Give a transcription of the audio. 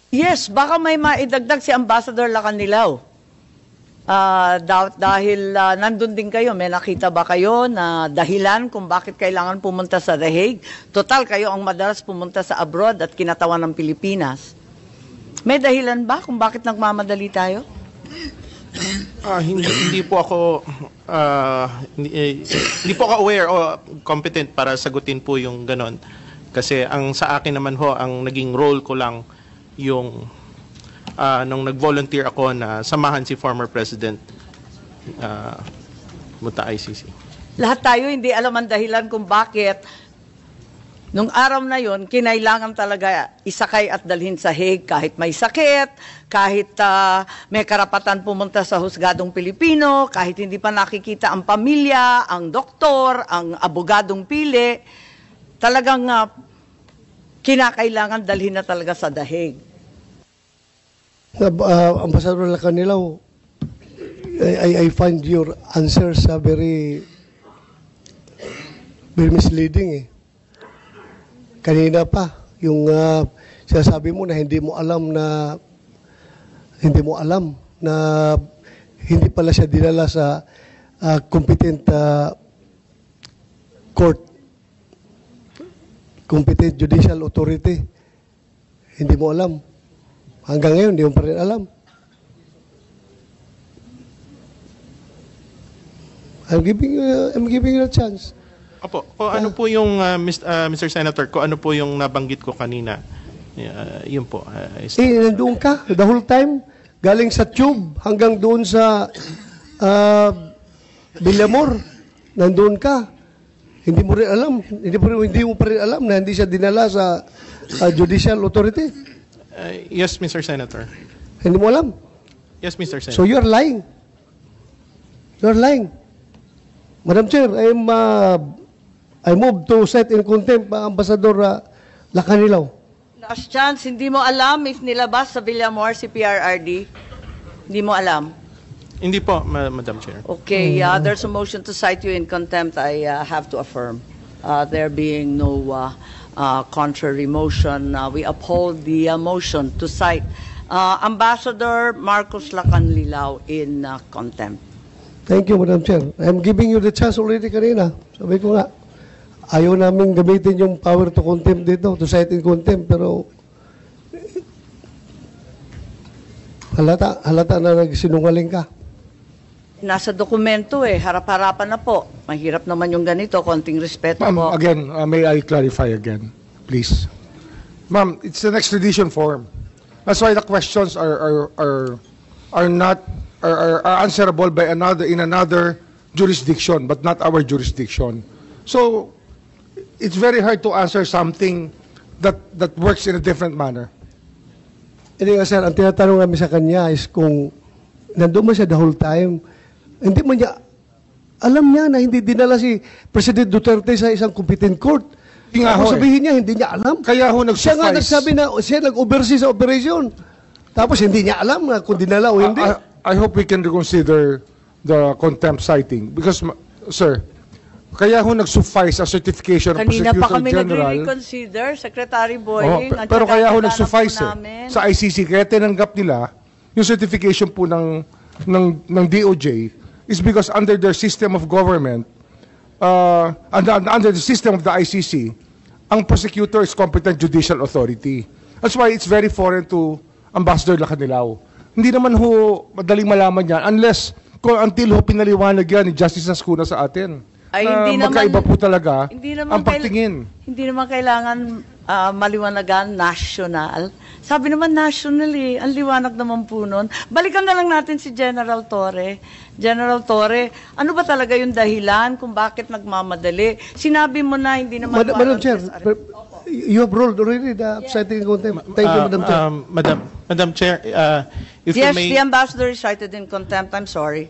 Yes, baka may maidagdag si Ambassador Lacanilaw. Dahil nandun din kayo, may nakita ba kayo na dahilan kung bakit kailangan pumunta sa The Hague? Total, kayo ang madalas pumunta sa abroad at kinatawan ng Pilipinas. May dahilan ba kung bakit nagmamadali tayo? Hindi po ako hindi po ako aware o competent para sagutin po yung ganon. Kasi ang sa akin naman ho, ang naging role ko lang yung nung nag-volunteer ako na samahan si former President Muta ICC. Lahat tayo hindi alam ang dahilan kung bakit nung araw na yon kinailangan talaga isakay at dalhin sa Hague kahit may sakit, kahit may karapatan pumunta sa husgadong Pilipino, kahit hindi pa nakikita ang pamilya, ang doktor, ang abogadong pili, talagang kinakailangan dalhin na talaga sa The Hague. Ambassador Lacanilaw, I find your answers very misleading. Kanina pa, yung sinasabi mo na hindi mo alam na hindi pala siya dinala sa competent court, competent judicial authority. Hindi mo alam. Hanggang ngayon, hindi mo pa rin alam. I'm giving you a chance. Opo, ano po yung Mr. Senator, ano po yung nabanggit ko kanina? Yun po. Nandoon ka the whole time, galing sa tube hanggang doon sa Villamor. Nandoon ka. Hindi mo rin alam. Hindi mo pa rin alam na hindi siya dinala sa judicial authority. Yes, Mr. Senator. Hindi mo alam? Yes, Mr. Senator. So you're lying. You're lying. Madam Chair, I move to set in contempt Ambassador Lacanilaw. Last chance, hindi mo alam if nilabas sa Villamor si PRRD? Hindi mo alam? Hindi po, Madam Chair. Okay, there's a motion to cite you in contempt. I have to affirm. There being no contrary motion, we uphold the motion to cite Ambassador Marcos Lacanilaw in contempt. Thank you, Madam Chair. I'm giving you the chance already kanina. Sabi ko nga, ayaw namin gamitin yung power to contempt dito, to cite in contempt, pero halata na nagsinungaling ka. Nasa dokumento harap-harapan na po. Mahirap naman yung ganito, konting respeto po. Again, may I clarify again, please? Ma'am, it's an extradition form. That's why the questions are answerable by in another jurisdiction, but not our jurisdiction. So it's very hard to answer something that works in a different manner. Hindi nga sir, ang tinatanong namin sa kanya is kung nandun mo siya the whole time, hindi mo niya, alam niya na hindi dinala si President Duterte sa isang competent court. Tapos sabihin niya, hindi niya alam. Kaya ho nag-suffice. Siya nga nagsabi na siya nag-oversee sa operation. Tapos hindi niya alam na kung dinala o hindi. I hope we can reconsider the contempt citing. Because, sir, kaya ho nag-suffice a certification of Kanina Prosecutor pa kami General. Nagre-reconsider, Secretary Boying. Pero kaya ho nag-suffice sa ICC. Kaya tinanggap nila yung certification po ng DOJ is because under their system of government, under the system of the ICC, ang prosecutor is competent judicial authority. That's why it's very foreign to Ambassador Lacanilaw. Hindi naman ho madaling malaman yan until ho pinaliwanag yan ni Justice Ascuna sa atin. Ay, hindi magkaiba naman, po talaga hindi naman ang pagtingin. Hindi naman kailangan maliwanagan national. Sabi naman national ang liwanag naman po nun. Balikan na lang natin si General Torre. General Torre, ano ba talaga yung dahilan kung bakit nagmamadali? Sinabi mo na hindi naman... Madam Chair, you have ruled already the citing contempt. Thank you, Madam Chair. Madam Chair, if yes, you may... the ambassador is cited in contempt. I'm sorry.